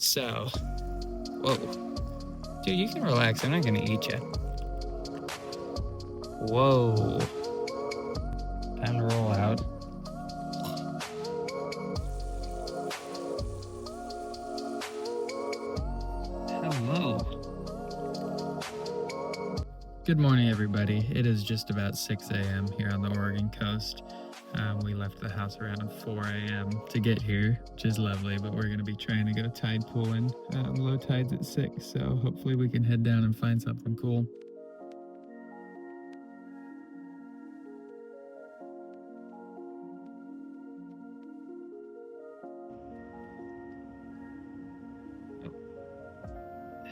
So, whoa. Dude, you can relax. I'm not gonna eat you. Whoa. Time to roll out. Hello. Good morning, everybody. It is just about 6 a.m. here on the Oregon coast. We left the house around 4 a.m. to get here, which is lovely, but we're going to be trying to go tide pooling. Low tide's at 6, so hopefully we can head down and find something cool.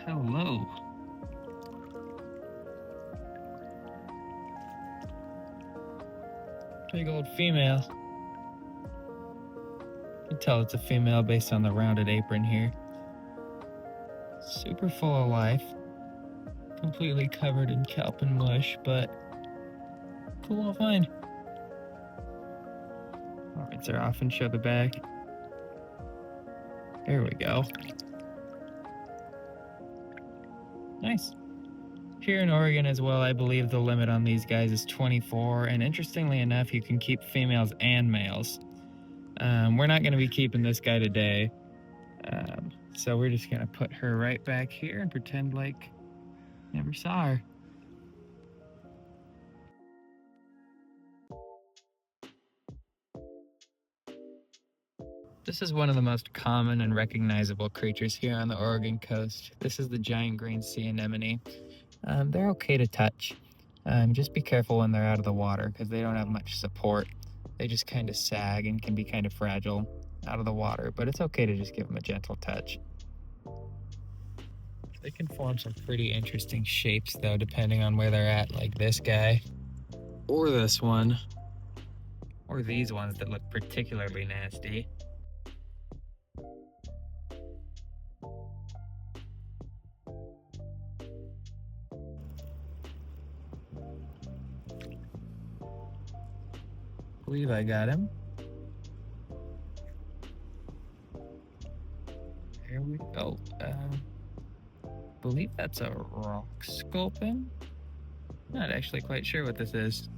Hello. Big old female. You can tell it's a female based on the rounded apron here. Super full of life. Completely covered in kelp and mush, but cool little find. I'll rinse her off and show the back. There we go. Nice. Here in Oregon as well, I believe the limit on these guys is 24, and interestingly enough, you can keep females and males. We're not going to be keeping this guy today, so we're just going to put her right back here and pretend like never saw her. This is one of the most common and recognizable creatures here on the Oregon coast. This is the giant green sea anemone. They're okay to touch. Just be careful when they're out of the water because they don't have much support. They just kind of sag and can be kind of fragile out of the water, but it's okay to just give them a gentle touch. They can form some pretty interesting shapes though, depending on where they're at, like this guy, or this one, or these ones that look particularly nasty. I believe I got him. There we go. I believe that's a rock sculpin. Not actually quite sure what this is.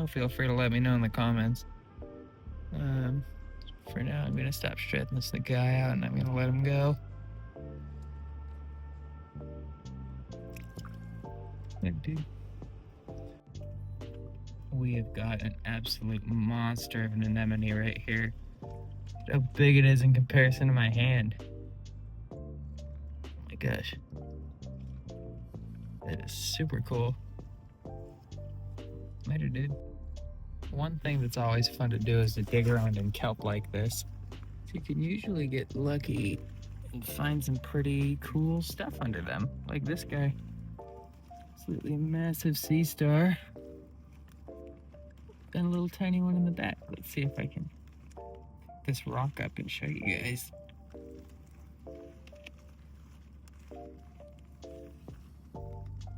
Feel free to let me know in the comments. For now, I'm gonna stop stretching this guy out and I'm gonna let him go. Good dude. We have got an absolute monster of an anemone right here. Look how big it is in comparison to my hand. Oh my gosh. That is super cool. Later, dude. One thing that's always fun to do is to dig around in kelp like this. So you can usually get lucky and find some pretty cool stuff under them. Like this guy. Absolutely massive sea star. And a little tiny one in the back. Let's see if I can pick this rock up and show you guys.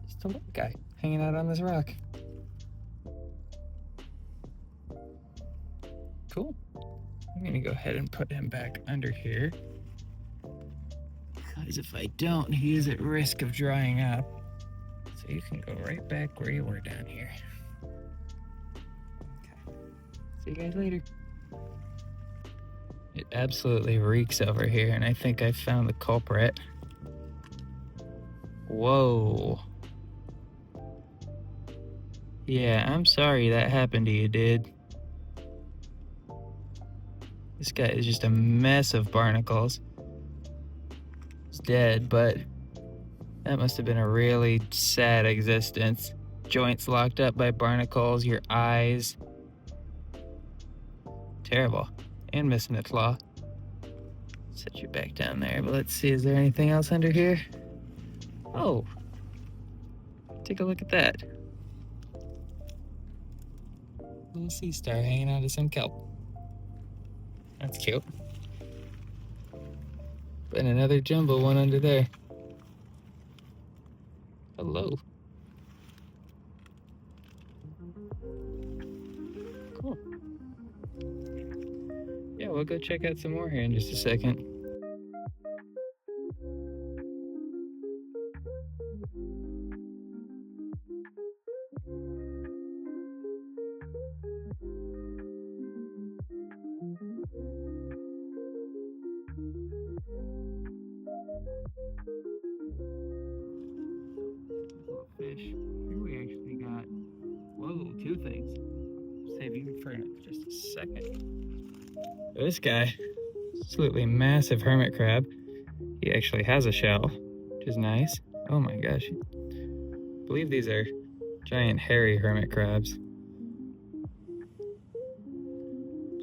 Just a little guy hanging out on this rock. Cool. I'm gonna go ahead and put him back under here. Because if I don't, he is at risk of drying up. So you can go right back where you were down here. Okay. See you guys later. It absolutely reeks over here, and I think I found the culprit. Whoa. Yeah, I'm sorry that happened to you, dude. This guy is just a mess of barnacles. He's dead, but that must have been a really sad existence. Joints locked up by barnacles, your eyes. Terrible. And missing a claw. Set you back down there, but let's see, is there anything else under here? Oh. Take a look at that. Little sea star hanging out of some kelp. That's cute. And another jumbo one under there. Hello. Cool. yeah, we'll go check out some more here in just a second. Little fish. Here we actually got, whoa, two things. Save you for just a second. This guy, absolutely massive hermit crab. He actually has a shell, which is nice. Oh my gosh. I believe these are giant hairy hermit crabs.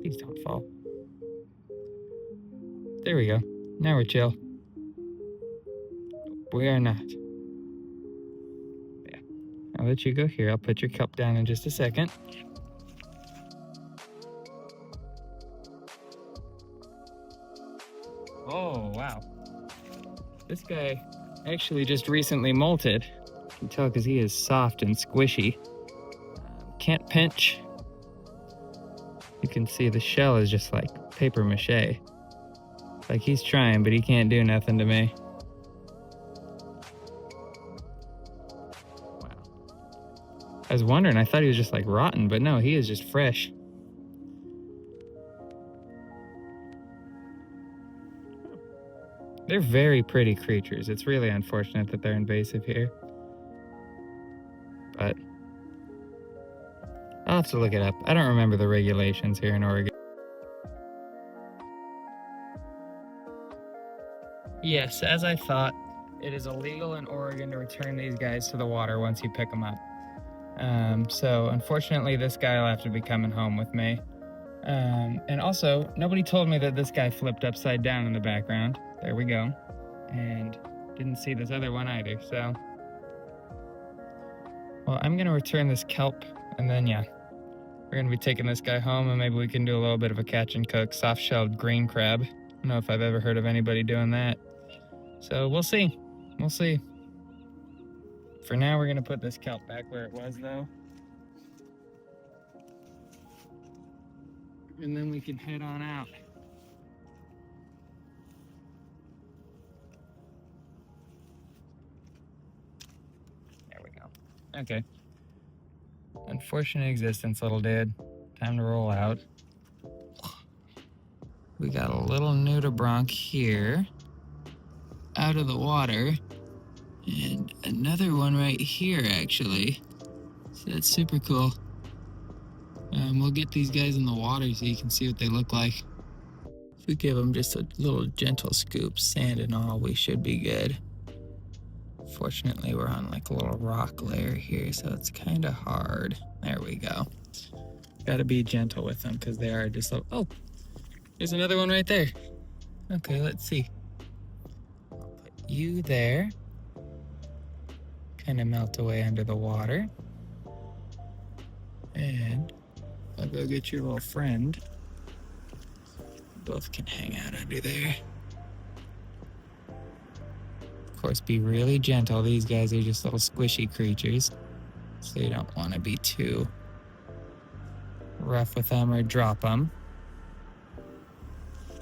Please don't fall. There we go. Now we're chill. We are not. Yeah. I'll let you go here. I'll put your cup down in just a second. Oh, wow. This guy actually just recently molted. You can tell because he is soft and squishy. Can't pinch. You can see the shell is just like paper mache. Like he's trying, but he can't do nothing to me. Wow. I was wondering, I thought he was just like rotten, but no, he is just fresh. They're very pretty creatures. It's really unfortunate that they're invasive here. But I'll have to look it up. I don't remember the regulations here in Oregon. Yes, as I thought, it is illegal in Oregon to return these guys to the water once you pick them up. So unfortunately, this guy will have to be coming home with me. And also, nobody told me that this guy flipped upside down in the background. There we go. And didn't see this other one either, so. Well, I'm gonna return this kelp, and then yeah, we're gonna be taking this guy home, and maybe we can do a little bit of a catch and cook soft-shelled green crab. I don't know if I've ever heard of anybody doing that. So we'll see. We'll see. For now, we're gonna put this kelp back where it was, though. And then we can head on out. There we go. Okay. Unfortunate existence, little dude. Time to roll out. We got a little nudibranch here, out of the water, and another one right here, actually. So that's super cool. We'll get these guys in the water so you can see what they look like. If we give them just a little gentle scoop, sand and all, we should be good. Fortunately, we're on like a little rock layer here, so it's kind of hard. There we go. Gotta be gentle with them because they are just like, oh, there's another one right there. Okay, let's see. I'll put you there. Kind of melt away under the water. And I'll go get your little friend. Both can hang out under there. Of course, be really gentle. These guys are just little squishy creatures, so you don't want to be too rough with them or drop them.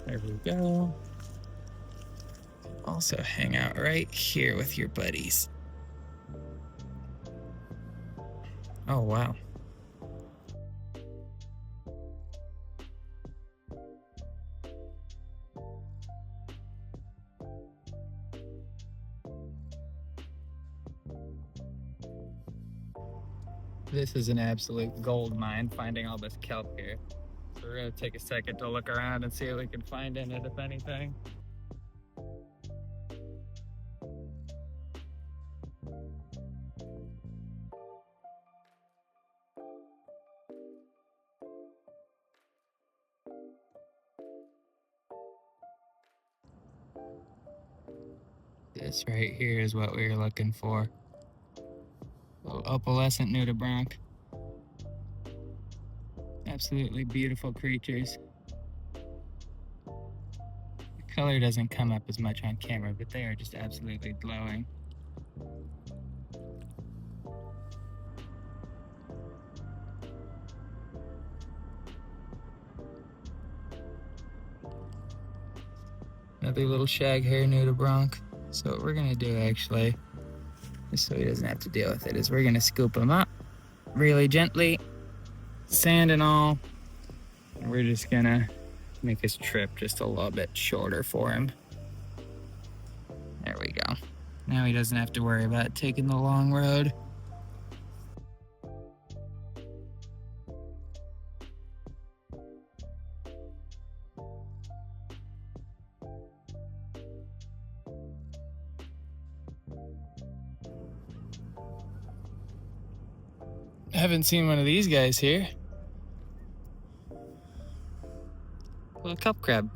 There we go. Also hang out right here with your buddies. Oh, wow. This is an absolute gold mine, finding all this kelp here. So we're gonna take a second to look around and see what we can find in it, if anything. This right here is what we were looking for. Little opalescent nudibranch. Absolutely beautiful creatures. The color doesn't come up as much on camera, but they are just absolutely glowing. Another little shag hair nudibranch. So what we're gonna do actually, just so he doesn't have to deal with it, is we're gonna scoop him up really gently, sand and all. And we're just gonna make his trip just a little bit shorter for him. There we go. Now he doesn't have to worry about taking the long road. I haven't seen one of these guys here. Little cup crab.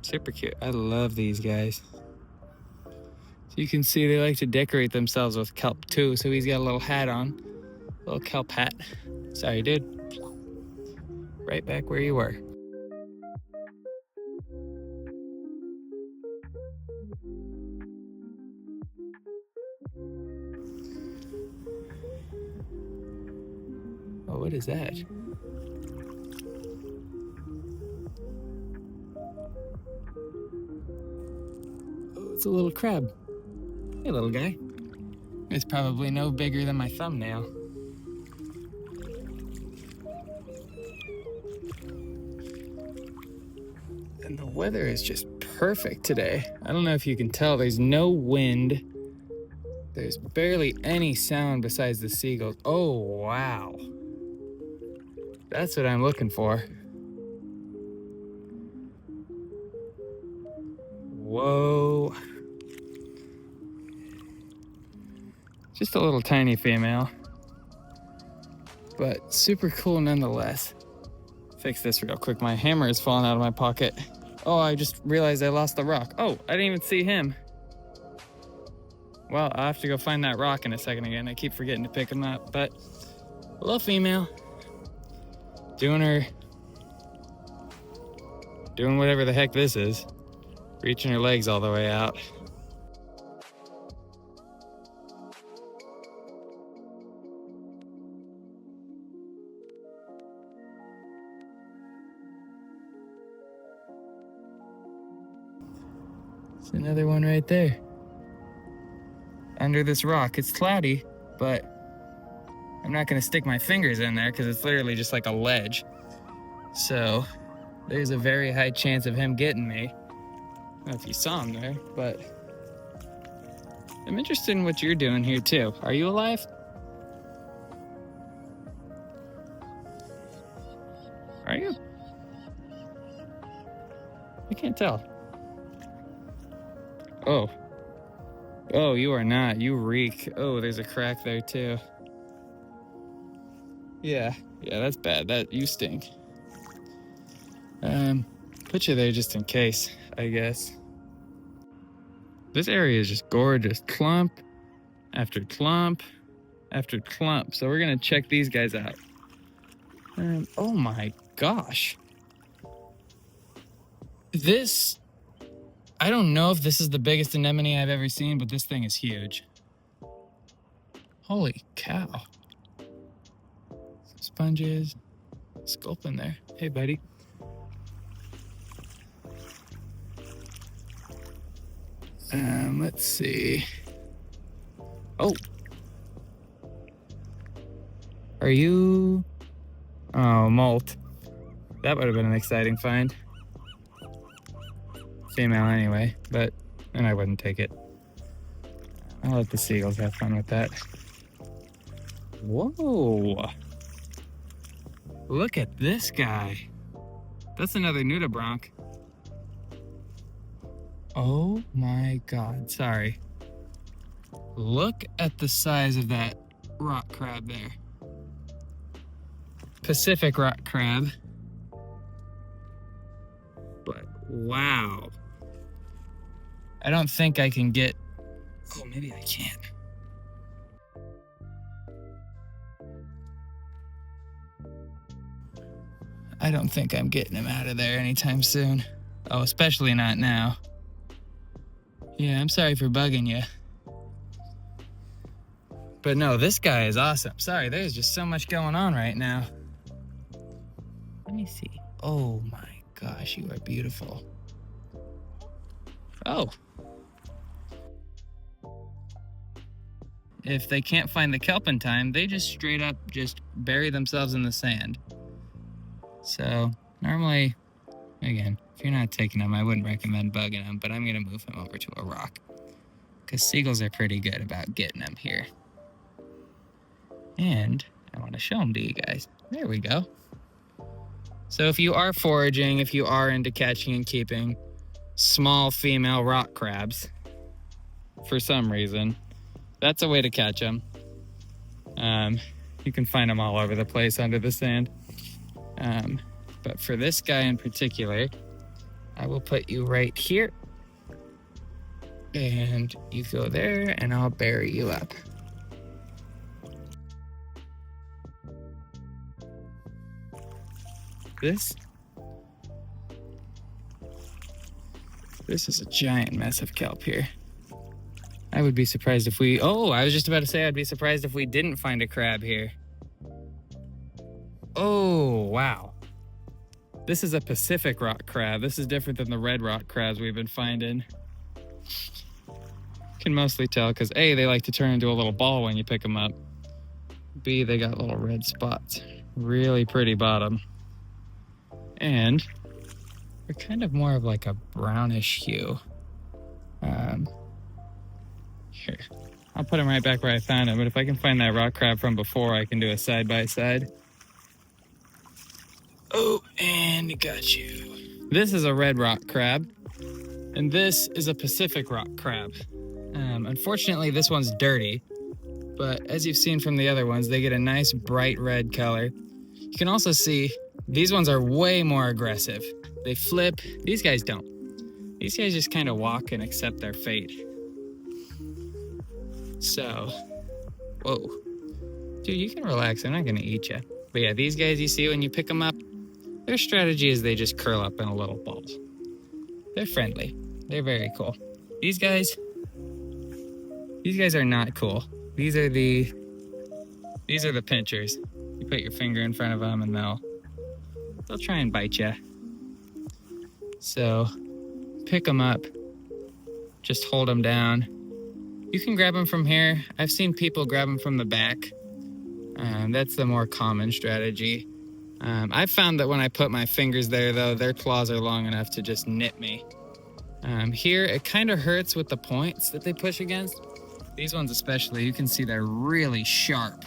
Super cute. I love these guys. So you can see they like to decorate themselves with kelp too. So he's got a little hat on, a little kelp hat. Sorry, dude. Right back where you were. Oh, what is that? Oh, it's a little crab. Hey, little guy. It's probably no bigger than my thumbnail. And the weather is just perfect today. I don't know if you can tell, there's no wind. There's barely any sound besides the seagulls. Oh, wow. That's what I'm looking for. Whoa. Just a little tiny female, but super cool nonetheless. Fix this real quick. My hammer is falling out of my pocket. Oh, I just realized I lost the rock. Oh, I didn't even see him. Well, I'll have to go find that rock in a second again. I keep forgetting to pick him up, but a little female. Doing whatever the heck this is. Reaching her legs all the way out. There's another one right there. Under this rock. It's cloudy, but I'm not gonna stick my fingers in there because it's literally just like a ledge. So there's a very high chance of him getting me. I don't know if you saw him there, but I'm interested in what you're doing here too. Are you alive? Are you? I can't tell. Oh. Oh, you are not. You reek. Oh, there's a crack there too. Yeah, that's bad. You stink. Put you there just in case, I guess. This area is just gorgeous. Clump after clump after clump. So we're gonna check these guys out. Oh my gosh. I don't know if this is the biggest anemone I've ever seen, but this thing is huge. Holy cow. Some sponges. Sculpin there. Hey, buddy. Let's see. Oh. Are you... Oh, molt. That would have been an exciting find. Female anyway, and I wouldn't take it. I'll let the seagulls have fun with that. Whoa. Look at this guy. That's another nudibranch. Oh my God, sorry. Look at the size of that rock crab there. Pacific rock crab. But wow. I don't think I can get... Oh, maybe I can. I don't think I'm getting him out of there anytime soon. Oh, especially not now. Yeah, I'm sorry for bugging you. But no, this guy is awesome. Sorry, there's just so much going on right now. Let me see. Oh my gosh, you are beautiful. Oh. If they can't find the kelp in time, they just straight up just bury themselves in the sand. So normally, again, if you're not taking them, I wouldn't recommend bugging them, but I'm gonna move him over to a rock because seagulls are pretty good about getting them here. And I want to show them to you guys. There we go. So if you are foraging, if you are into catching and keeping small female rock crabs, for some reason, that's a way to catch them. You can find them all over the place under the sand. But for this guy in particular, I will put you right here. And you go there, and I'll bury you up. This is a giant mess of kelp here. I would be surprised if we... Oh, I was just about to say I'd be surprised if we didn't find a crab here. Oh, wow. This is a Pacific rock crab. This is different than the red rock crabs we've been finding. Can mostly tell because A, they like to turn into a little ball when you pick them up. B, they got little red spots. Really pretty bottom. And they're kind of more of like a brownish hue. Here, I'll put them right back where I found them, but if I can find that rock crab from before, I can do a side-by-side. Oh, and got you. This is a red rock crab, and this is a Pacific rock crab. Unfortunately, this one's dirty, but as you've seen from the other ones, they get a nice bright red color. You can also see these ones are way more aggressive. They flip. These guys don't. These guys just kind of walk and accept their fate. So, whoa. Dude, you can relax. I'm not going to eat you. But yeah, these guys you see when you pick them up, their strategy is they just curl up in a little ball. They're friendly. They're very cool. These guys are not cool. These are the pinchers. You put your finger in front of them and they'll try and bite you. So pick them up, just hold them down. You can grab them from here. I've seen people grab them from the back. That's the more common strategy. I've found that when I put my fingers there, though, their claws are long enough to just nip me. Here, it kind of hurts with the points that they push against. These ones especially, you can see they're really sharp.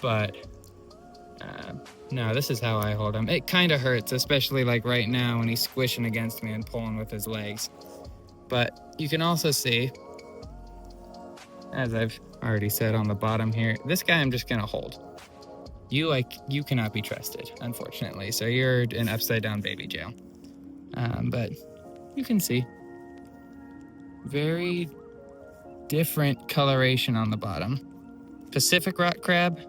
But, no, this is how I hold him. It kind of hurts, especially like right now when he's squishing against me and pulling with his legs. But you can also see, as I've already said on the bottom here, this guy I'm just gonna hold. You cannot be trusted, unfortunately. So you're in upside down baby jail. But you can see very different coloration on the bottom. Pacific rock crab,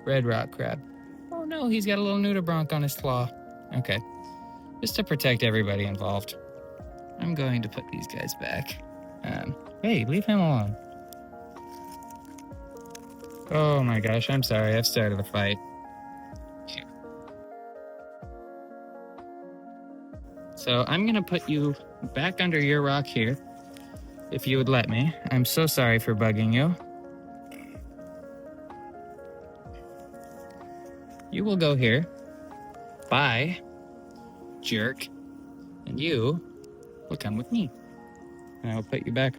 red rock crab. Oh no, he's got a little nudibranch on his claw. Okay, just to protect everybody involved, I'm going to put these guys back. Hey, leave him alone. Oh my gosh, I'm sorry, I've started a fight. Here. So I'm gonna put you back under your rock here, if you would let me. I'm so sorry for bugging you. You will go here. Bye, jerk. And you will come with me. And I will put you back.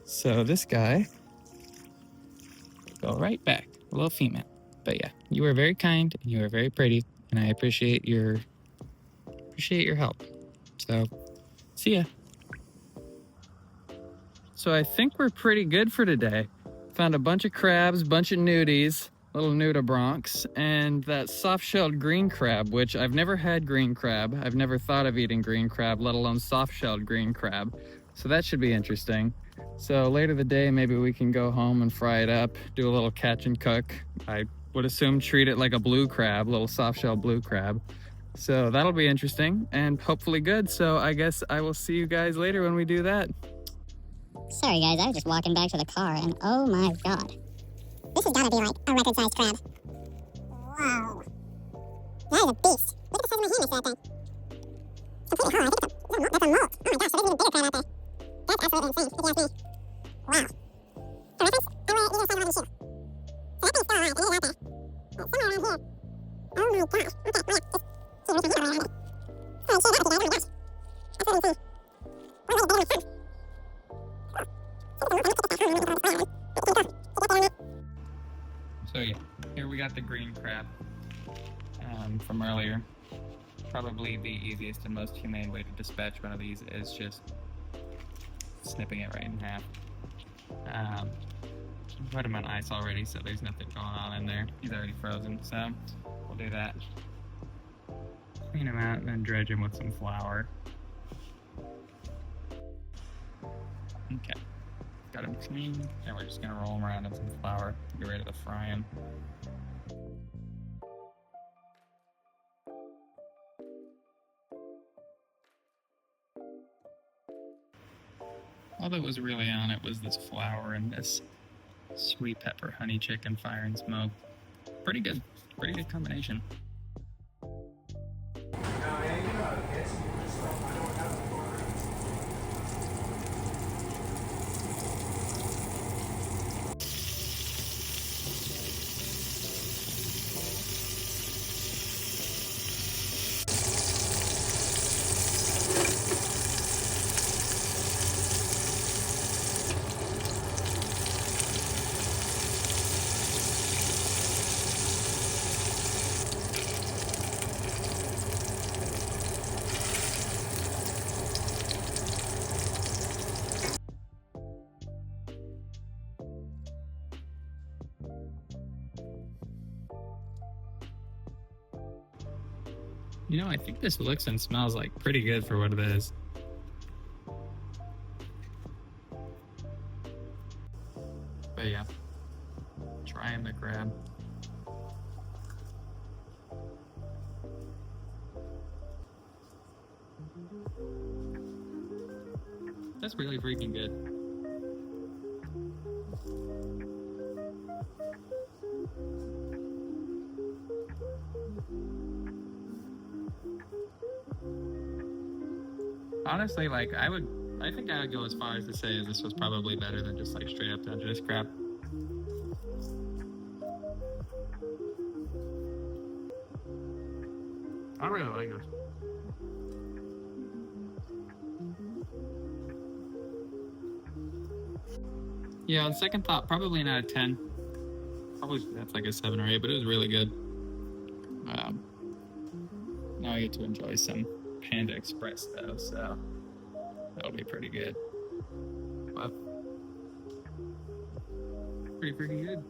So this guy will go right back, a little female. But yeah, you are very kind and you are very pretty, and I appreciate your help. So, see ya. So I think we're pretty good for today. Found a bunch of crabs, bunch of nudies, little nudibranchs, and that soft-shelled green crab, which I've never had green crab. I've never thought of eating green crab, let alone soft-shelled green crab. So that should be interesting. So later the day, maybe we can go home and fry it up, do a little catch and cook. I would assume treat it like a blue crab, little soft-shell blue crab. So that'll be interesting and hopefully good. So I guess I will see you guys later when we do that. Sorry guys, I was just walking back to the car and oh my god. This has gotta be like a record-sized crab. Wow. That is a beast. Look at the size of my hand next to that thing. Completely whole. I think that's a molt. Oh my gosh, so there's even bigger crab out there. That's absolutely insane, if you ask me. Wow. For reference, I will use a size of my shoe. So that thing's still alive, and it is out there. It's somewhere around here. Oh my gosh. Okay, well, just see if we can get it around here. Oh, shit, that was you guys. Oh my gosh. That's really insane. What are we doing with that? So yeah, here we got the green crab from earlier. Probably the easiest and most humane way to dispatch one of these is just snipping it right in half. Put him on ice already, so there's nothing going on in there. He's already frozen, so we'll do that. Clean him out and then dredge him with some flour. Okay, got him clean. Now we're just gonna roll him around in some flour, get ready to fry him. All that was really on it was this flour and this sweet pepper honey chicken fire and smoke. Pretty good combination. You know, I think this looks and smells like pretty good for what it is. But yeah, trying the crab. That's really freaking good. Honestly, like, I think I would go as far as to say this was probably better than just like straight up Dungeness crab. I really like this. Yeah, on second thought, probably an out of 10. Probably that's like a 7 or 8, but it was really good. Now I get to enjoy some Panda Express though, so that'll be pretty good. But pretty good.